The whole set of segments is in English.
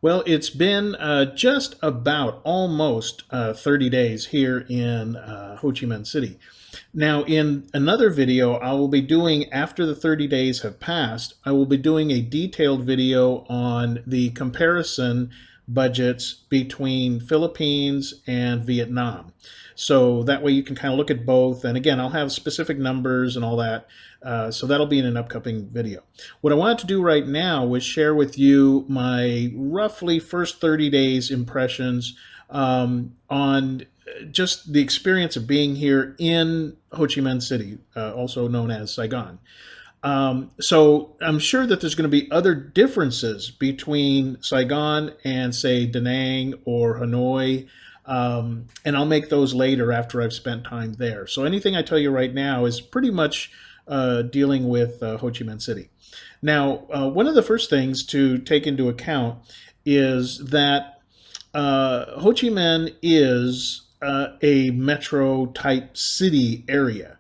Well, it's been just about almost 30 days here in Ho Chi Minh City. Now, in another video I will be doing after the 30 days have passed, I will be doing a detailed video on the comparison budgets between Philippines and Vietnam. So that way you can kind of look at both. And again, I'll have specific numbers and all that. So that'll be in an upcoming video. What I wanted to do right now was share with you my roughly first 30 days impressions on just the experience of being here in Ho Chi Minh City, also known as Saigon. So I'm sure that there's going to be other differences between Saigon and, say, Da Nang or Hanoi, and I'll make those later after I've spent time there. So anything I tell you right now is pretty much dealing with Ho Chi Minh City. Now, one of the first things to take into account is that Ho Chi Minh is a metro type city area.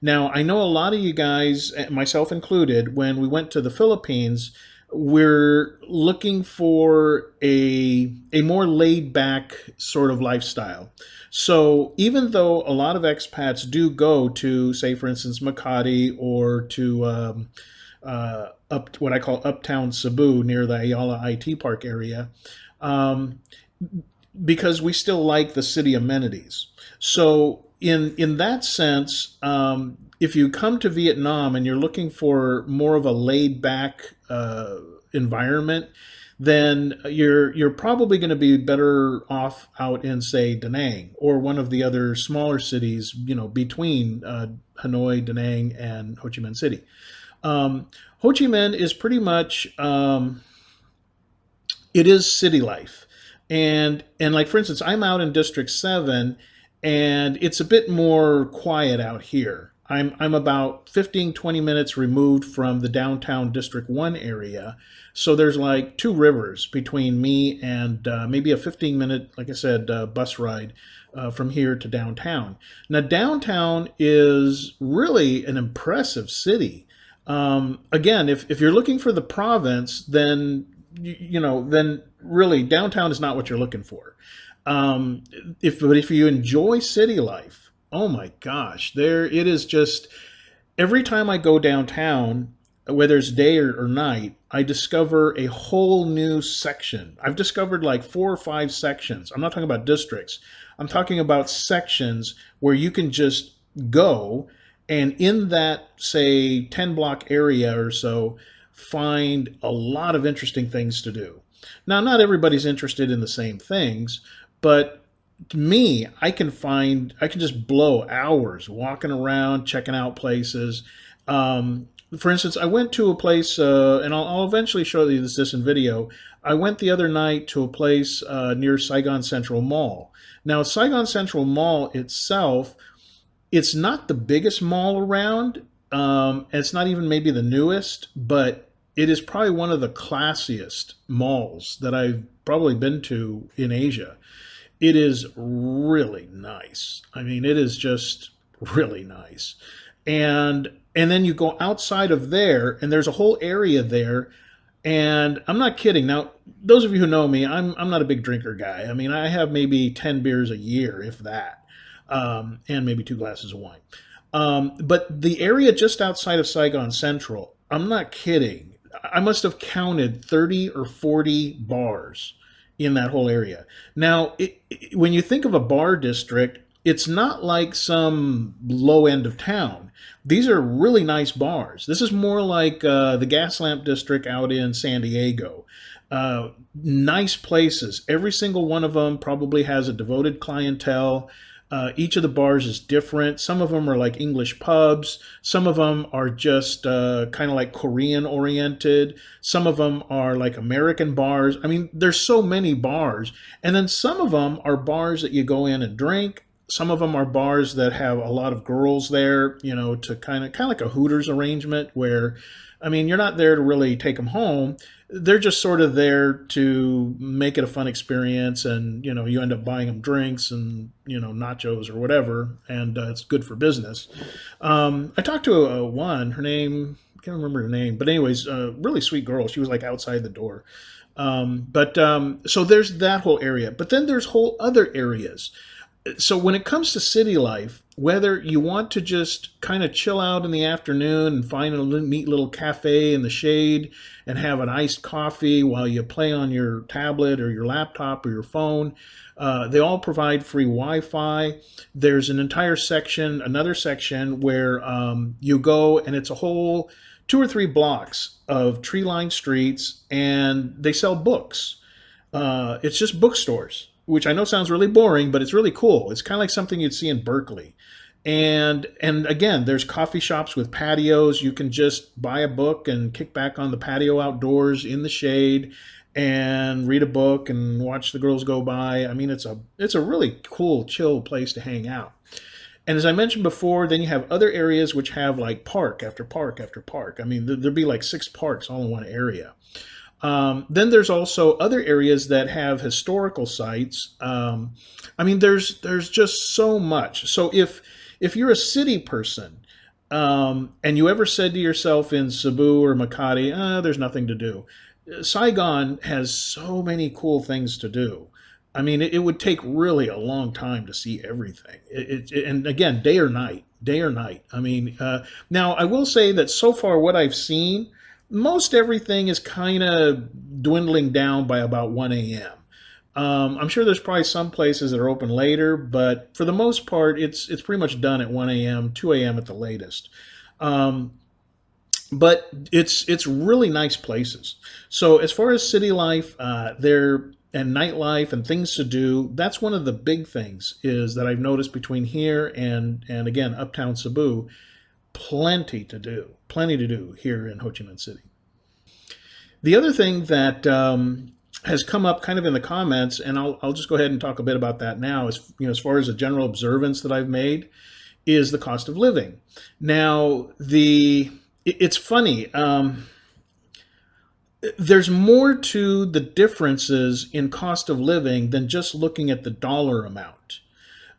Now, I know a lot of you guys, myself included, when we went to the Philippines, we're looking for a more laid back sort of lifestyle. So even though a lot of expats do go to, say, for instance, Makati or to up what I call Uptown Cebu near the Ayala IT Park area, um, because we still like the city amenities. So in that sense, if you come to Vietnam and you're looking for more of a laid back environment, then you're probably going to be better off out in, say, Da Nang or one of the other smaller cities, between Hanoi, Da Nang, and Ho Chi Minh City. Ho Chi Minh is pretty much it is city life. And like for instance, I'm out in District 7 and it's a bit more quiet out here. I'm about 15-20 minutes removed from the downtown District 1 area. So there's like two rivers between me and maybe a 15-minute, like I said, bus ride from here to downtown. Now, downtown is really an impressive city. Again, if you're looking for the province, then then really downtown is not what you're looking for. But if you enjoy city life, oh my gosh, there it is. Just every time I go downtown, whether it's day or night, I discover a whole new section. I've discovered like 4 or 5 sections. I'm not talking about districts. I'm talking about sections where you can just go and in that, say, 10 block area or so, find a lot of interesting things to do. Now, not everybody's interested in the same things, but to me, I can just blow hours walking around, checking out places. For instance, I went to a place, and I'll eventually show you this in video. I went the other night to a place near Saigon Central Mall. Now, Saigon Central Mall itself, it's not the biggest mall around. It's not even maybe the newest, but it is probably one of the classiest malls that I've probably been to in Asia. It is really nice. I mean, it is just really nice. And then you go outside of there, and there's a whole area there. And I'm not kidding. Now, those of you who know me, I'm not a big drinker guy. I mean, I have maybe 10 beers a year, if that, and maybe 2 glasses of wine. But the area just outside of Saigon Central, I'm not kidding. I must have counted 30 or 40 bars in that whole area. Now, when you think of a bar district, it's not like some low end of town. These are really nice bars. This is more like the Gaslamp District out in San Diego. Nice places. Every single one of them probably has a devoted clientele. Each of the bars is different. Some of them are like English pubs. Some of them are just kind of like Korean oriented. Some of them are like American bars. I mean, there's so many bars. And then some of them are bars that you go in and drink. Some of them are bars that have a lot of girls there, to kind of like a Hooters arrangement where, I mean, you're not there to really take them home. They're just sort of there to make it a fun experience, and you end up buying them drinks and nachos or whatever, and it's good for business. I talked to one, her name, I can't remember her name, but anyways, a really sweet girl. She was like outside the door. So there's that whole area. But then there's whole other areas. So when it comes to city life, whether you want to just kind of chill out in the afternoon and find a neat little cafe in the shade and have an iced coffee while you play on your tablet or your laptop or your phone, they all provide free Wi-Fi. There's an entire section, another section where you go and it's a whole 2 or 3 blocks of tree-lined streets, and they sell books. It's just bookstores, which I know sounds really boring, but it's really cool. It's kind of like something you'd see in Berkeley. And again, there's coffee shops with patios. You can just buy a book and kick back on the patio outdoors in the shade and read a book and watch the girls go by. I mean, it's a really cool, chill place to hang out. And as I mentioned before, then you have other areas which have like park after park after park. I mean, there'd be like 6 parks all in one area. Then there's also other areas that have historical sites. I mean, there's just so much. So if you're a city person, and you ever said to yourself in Cebu or Makati, there's nothing to do, Saigon has so many cool things to do. I mean, it would take really a long time to see everything. And again, day or night, day or night. I mean, now I will say that so far what I've seen, most everything is kind of dwindling down by about 1 a.m. I'm sure there's probably some places that are open later, but for the most part, it's pretty much done at 1 a.m., 2 a.m. at the latest. But it's really nice places. So as far as city life, there and nightlife and things to do, that's one of the big things is that I've noticed between here and again uptown Cebu. Plenty to do here in Ho Chi Minh City. The other thing that has come up kind of in the comments, and I'll just go ahead and talk a bit about that now, is as far as a general observance that I've made, is the cost of living. Now it's funny. There's more to the differences in cost of living than just looking at the dollar amount.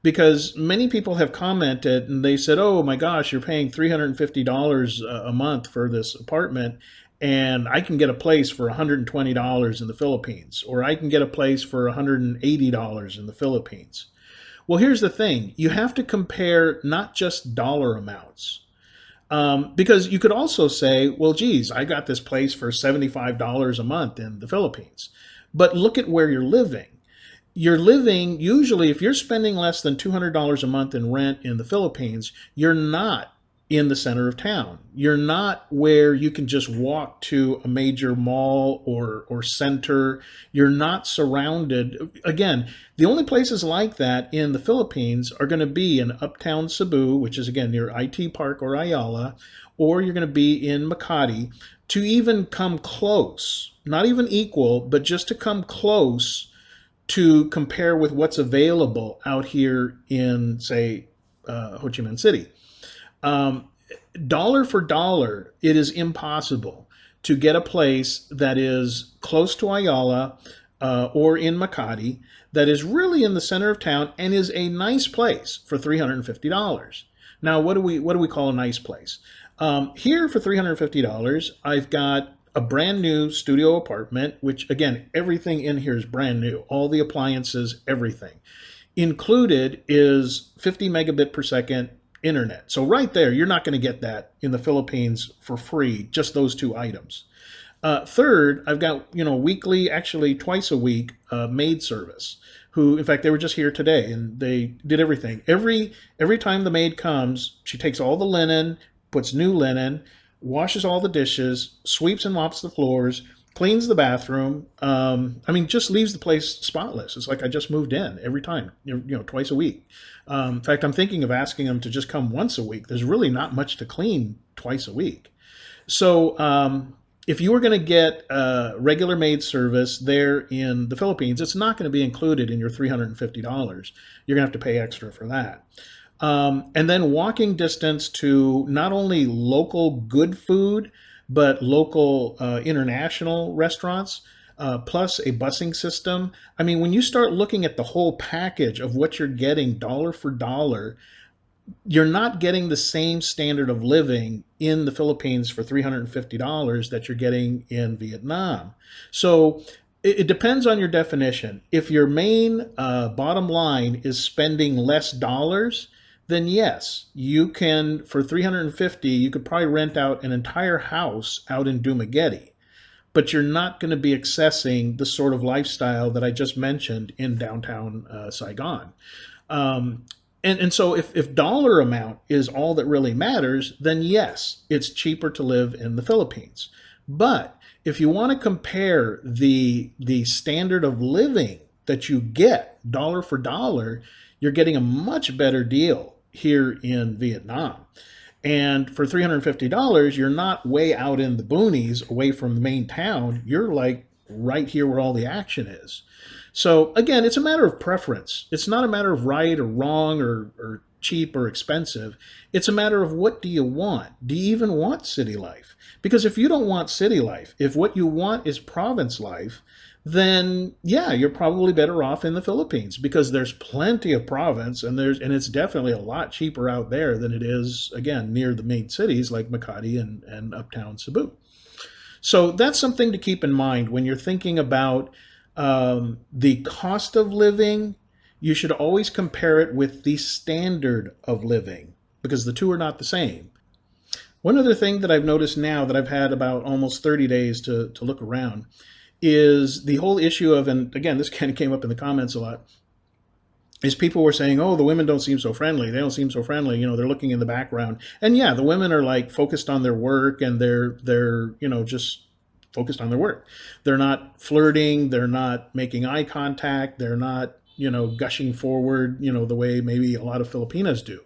Because many people have commented and they said, oh my gosh, you're paying $350 a month for this apartment, and I can get a place for $120 in the Philippines, or I can get a place for $180 in the Philippines. Well, here's the thing. You have to compare not just dollar amounts. Because you could also say, well, geez, I got this place for $75 a month in the Philippines. But look at where you're living. You're living, usually, if you're spending less than $200 a month in rent in the Philippines, you're not in the center of town. You're not where you can just walk to a major mall or center. You're not surrounded. Again, the only places like that in the Philippines are going to be in uptown Cebu, which is again near IT Park or Ayala, or you're going to be in Makati. To even come close, not even equal, but just to come close to compare with what's available out here in, say, Ho Chi Minh City. Dollar for dollar, it is impossible to get a place that is close to Ayala or in Makati that is really in the center of town and is a nice place for $350. Now, what do we call a nice place? Here for $350, I've got a brand new studio apartment, which again, everything in here is brand new. All the appliances, everything. Included is 50 megabit per second internet. So right there, you're not going to get that in the Philippines for free, just those 2 items. Third, I've got, weekly, actually twice a week, maid service, who, in fact, they were just here today and they did everything. Every time the maid comes, she takes all the linen, puts new linen, washes all the dishes, sweeps and mops the floors, cleans the bathroom. Just leaves the place spotless. It's like I just moved in every time, twice a week. In fact, I'm thinking of asking them to just come once a week. There's really not much to clean twice a week. So if you were going to get regular maid service there in the Philippines, it's not going to be included in your $350. You're going to have to pay extra for that. And then walking distance to not only local good food, but local international restaurants, plus a busing system. I mean, when you start looking at the whole package of what you're getting dollar for dollar, you're not getting the same standard of living in the Philippines for $350 that you're getting in Vietnam. So it depends on your definition. If your main bottom line is spending less dollars, then yes, you can, for 350, you could probably rent out an entire house out in Dumaguete, but you're not going to be accessing the sort of lifestyle that I just mentioned in downtown Saigon. Um, and so if dollar amount is all that really matters, then yes, it's cheaper to live in the Philippines. But if you want to compare the standard of living that you get dollar for dollar, you're getting a much better deal here in Vietnam. And for $350, you're not way out in the boonies away from the main town. You're like right here where all the action is. So again, it's a matter of preference. It's not a matter of right or wrong or cheap or expensive. It's a matter of what do you want? Do you even want city life? Because if you don't want city life, if what you want is province life, then yeah, you're probably better off in the Philippines because there's plenty of province and it's definitely a lot cheaper out there than it is, again, near the main cities like Makati and uptown Cebu. So that's something to keep in mind when you're thinking about the cost of living. You should always compare it with the standard of living because the two are not the same. One other thing that I've noticed now that I've had about almost 30 days to look around is the whole issue of, and again, this kind of came up in the comments a lot, is people were saying, oh, the women don't seem so friendly. They don't seem so friendly. You know, they're looking in the background. And yeah, the women are like focused on their work and they're, you know, just focused on their work. They're not flirting. They're not making eye contact. They're not, you know, gushing forward, you know, the way maybe a lot of Filipinas do.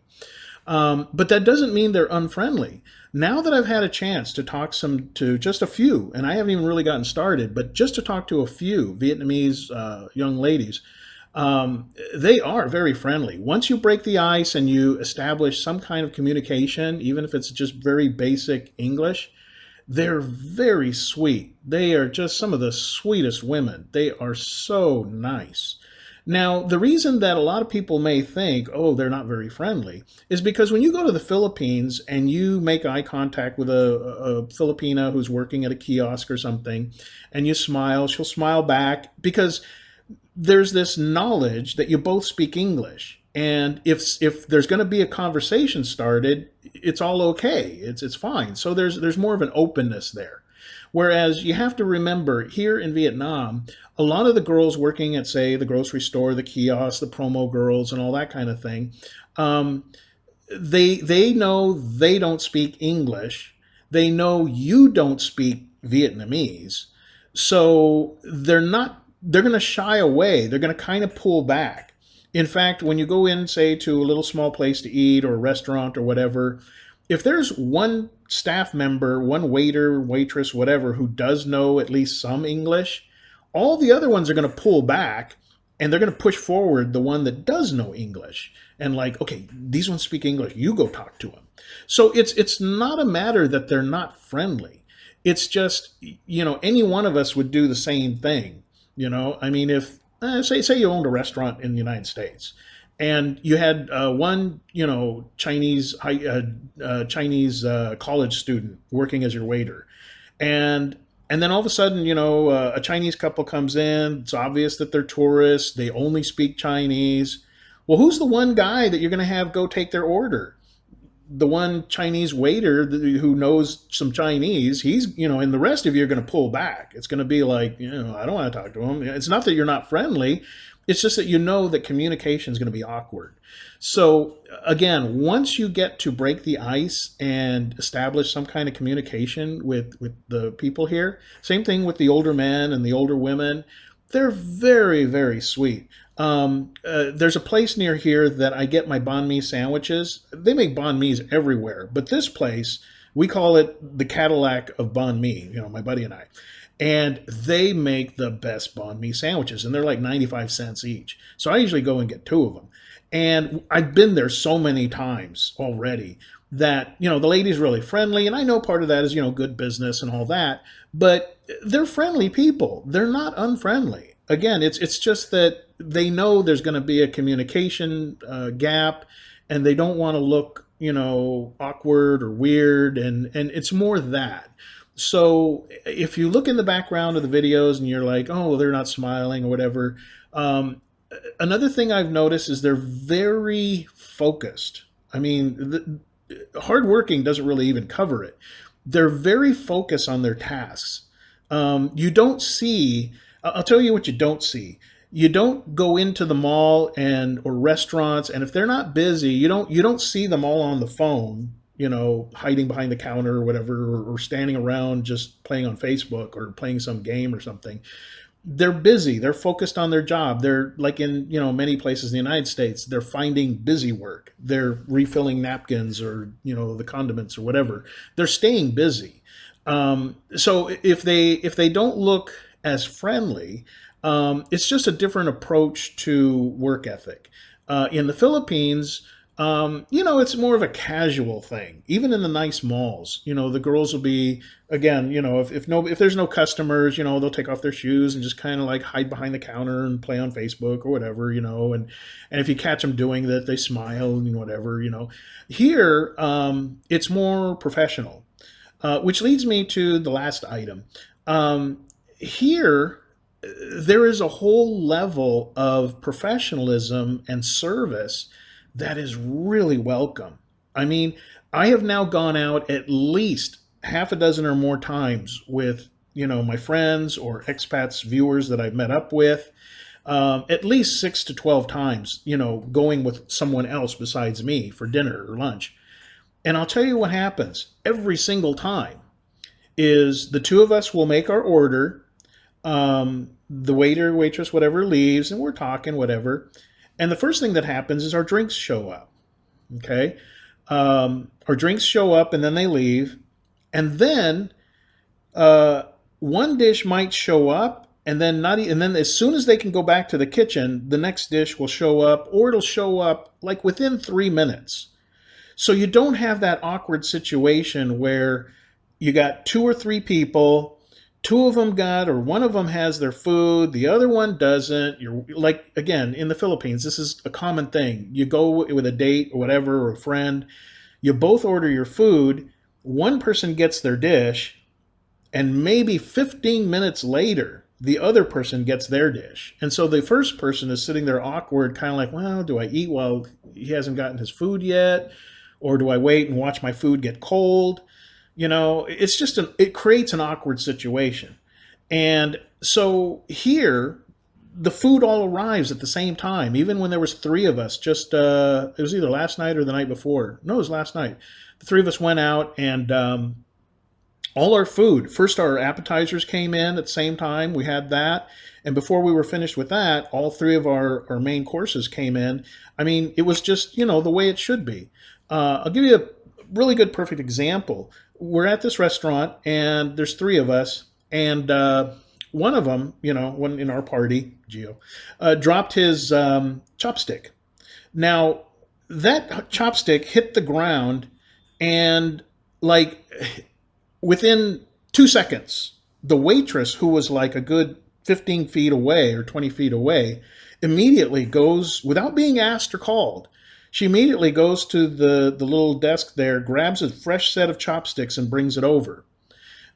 But that doesn't mean they're unfriendly. Now that I've had a chance to talk to just a few, and I haven't even really gotten started, but just to talk to a few Vietnamese young ladies, they are very friendly. Once you break the ice and you establish some kind of communication, even if it's just very basic English, they're very sweet. They are just some of the sweetest women. They are so nice. Now, the reason that a lot of people may think, oh, they're not very friendly, is because when you go to the Philippines and you make eye contact with a Filipina who's working at a kiosk or something, and you smile, she'll smile back because there's this knowledge that you both speak English. And if there's going to be a conversation started, it's all okay. It's fine. So there's more of an openness there. Whereas you have to remember here in Vietnam, a lot of the girls working at, say, the grocery store, the kiosk, the promo girls, and all that kind of thing, they know they don't speak English. They know you don't speak Vietnamese. So they're going to shy away. They're going to kind of pull back. In fact, when you go in, say, to a little small place to eat or a restaurant or whatever, if there's one staff member, one waiter, waitress, whatever, who does know at least some English, all the other ones are going to pull back and they're going to push forward the one that does know English. And like, okay, these ones speak English, you go talk to them. So it's not a matter that they're not friendly. It's just, you know, any one of us would do the same thing. You know, I mean, if, say you owned a restaurant in the United States, and you had one, you know, Chinese college student working as your waiter, and then all of a sudden, you know, a Chinese couple comes in. It's obvious that they're tourists. They only speak Chinese. Well, who's the one guy that you're going to have go take their order? The one Chinese waiter who knows some Chinese. He's, you know, and the rest of you are going to pull back. It's going to be like, you know, I don't want to talk to him. It's not that you're not friendly. It's just that you know that communication is going to be awkward. So again, once you get to break the ice and establish some kind of communication with the people here, same thing with the older men and the older women, they're very, very sweet. There's a place near here that I get my banh mi sandwiches. They make banh mi's everywhere, but this place, we call it the Cadillac of banh mi, you know, my buddy and I. And they make the best banh mi sandwiches, and they're like 95 cents each. So I usually go and get two of them. And I've been there so many times already that, you know, the lady's really friendly. And I know part of that is, you know, good business and all that. But they're friendly people. They're not unfriendly. Again, it's just that they know there's going to be a communication gap, and they don't want to look, you know, awkward or weird. And it's more that. So if you look in the background of the videos and you're like, oh, well, they're not smiling or whatever, um, another thing I've noticed is they're very focused. I mean, hardworking doesn't really even cover it. They're very focused on their tasks. You don't see. I'll tell you what you don't see. You don't go into the mall and or restaurants, and if they're not busy, you don't see them all on the phone. Hiding behind the counter or whatever, or standing around just playing on Facebook or playing some game or something. They're busy. They're focused on their job. They're like in many places in the United States. They're finding busy work. They're refilling napkins or the condiments or whatever. They're staying busy. So if they don't look as friendly, it's just a different approach to work ethic. In the Philippines, it's more of a casual thing. Even in the nice malls, the girls will be, again, if there's no customers, they'll take off their shoes and just kind of like hide behind the counter and play on Facebook or whatever, and if you catch them doing that, they smile and whatever. Here, it's more professional, which leads me to the last item. Here, there is a whole level of professionalism and service that is really welcome. I mean, I have now gone out at least half a dozen or more times with, my friends or expats, viewers that I've met up with, at least 6 to 12 times, going with someone else besides me for dinner or lunch. And I'll tell you what happens every single time is the two of us will make our order. The waiter, waitress, whatever leaves, and we're talking, whatever. And the first thing that happens is our drinks show up. Okay, our drinks show up, and then they leave, and then one dish might show up, and then and then as soon as they can go back to the kitchen, the next dish will show up, or it'll show up like within 3 minutes. So you don't have that awkward situation where you got two or three people. Two of them got, or one of them has their food, the other one doesn't. You're like, again, in the Philippines, this is a common thing. You go with a date or whatever, or a friend, you both order your food, one person gets their dish, and maybe 15 minutes later, the other person gets their dish. And so the first person is sitting there awkward, kind of like, well, do I eat while he hasn't gotten his food yet? Or do I wait and watch my food get cold? It's just it creates an awkward situation. And so here, the food all arrives at the same time, even when there was three of us. Just it was either last night or the night before. No, it was last night. The three of us went out, and all our food. First, our appetizers came in at the same time. We had that. And before we were finished with that, all three of our main courses came in. I mean, it was just, the way it should be. I'll give you a really good, perfect example. We're at this restaurant, and there's three of us, and one of them, one in our party, Gio, dropped his chopstick. Now, that chopstick hit the ground, and like within 2 seconds, the waitress, who was like a good 15 feet away or 20 feet away, immediately goes, without being asked or called, she immediately goes to the little desk there, grabs a fresh set of chopsticks, and brings it over.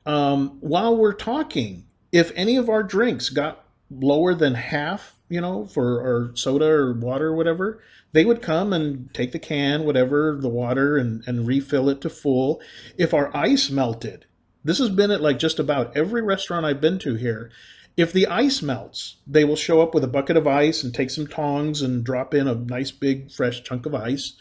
While we're talking, if any of our drinks got lower than half, for our soda or water or whatever, they would come and take the can, whatever, the water, and refill it to full. If our ice melted, this has been at like just about every restaurant I've been to here. If the ice melts, they will show up with a bucket of ice and take some tongs and drop in a nice big fresh chunk of ice.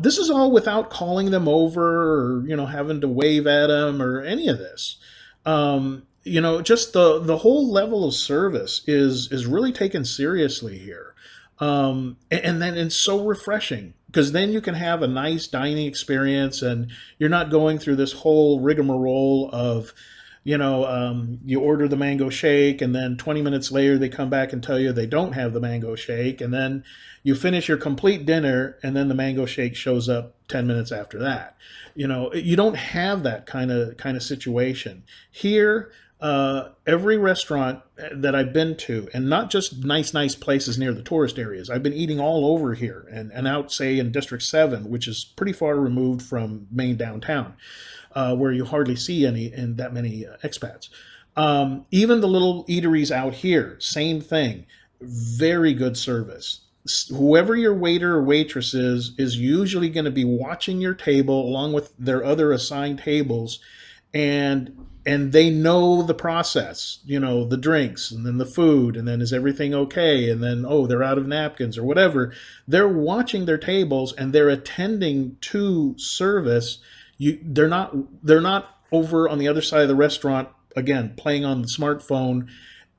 This is all without calling them over or, having to wave at them or any of this. Just the whole level of service is really taken seriously here. And then it's so refreshing because then you can have a nice dining experience and you're not going through this whole rigmarole of, you order the mango shake, and then 20 minutes later they come back and tell you they don't have the mango shake, and then you finish your complete dinner, and then the mango shake shows up 10 minutes after that. You don't have that kind of situation here. Every restaurant that I've been to, and not just nice places near the tourist areas, I've been eating all over here and out, say, in District 7, which is pretty far removed from main downtown. where you hardly see any and that many expats. Even the little eateries out here, same thing. Very good service. Whoever your waiter or waitress is usually going to be watching your table along with their other assigned tables, and they know the process, the drinks and then the food, and then is everything okay, and then, oh, they're out of napkins or whatever. They're watching their tables and they're attending to service. They're not over on the other side of the restaurant, again, playing on the smartphone,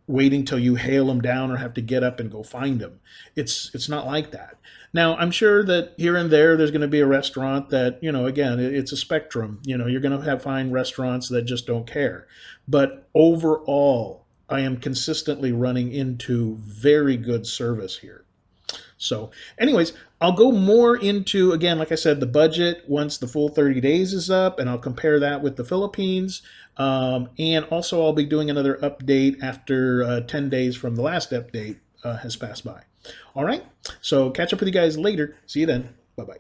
waiting till you hail them down or have to get up and go find them. It's not like that. Now, I'm sure that here and there's going to be a restaurant that, again, it's a spectrum. You're going to find restaurants that just don't care. But overall, I am consistently running into very good service here. So anyways, I'll go more into, again, like I said, the budget once the full 30 days is up, and I'll compare that with the Philippines. And also I'll be doing another update after 10 days from the last update has passed by. All right, so catch up with you guys later. See you then. Bye-bye.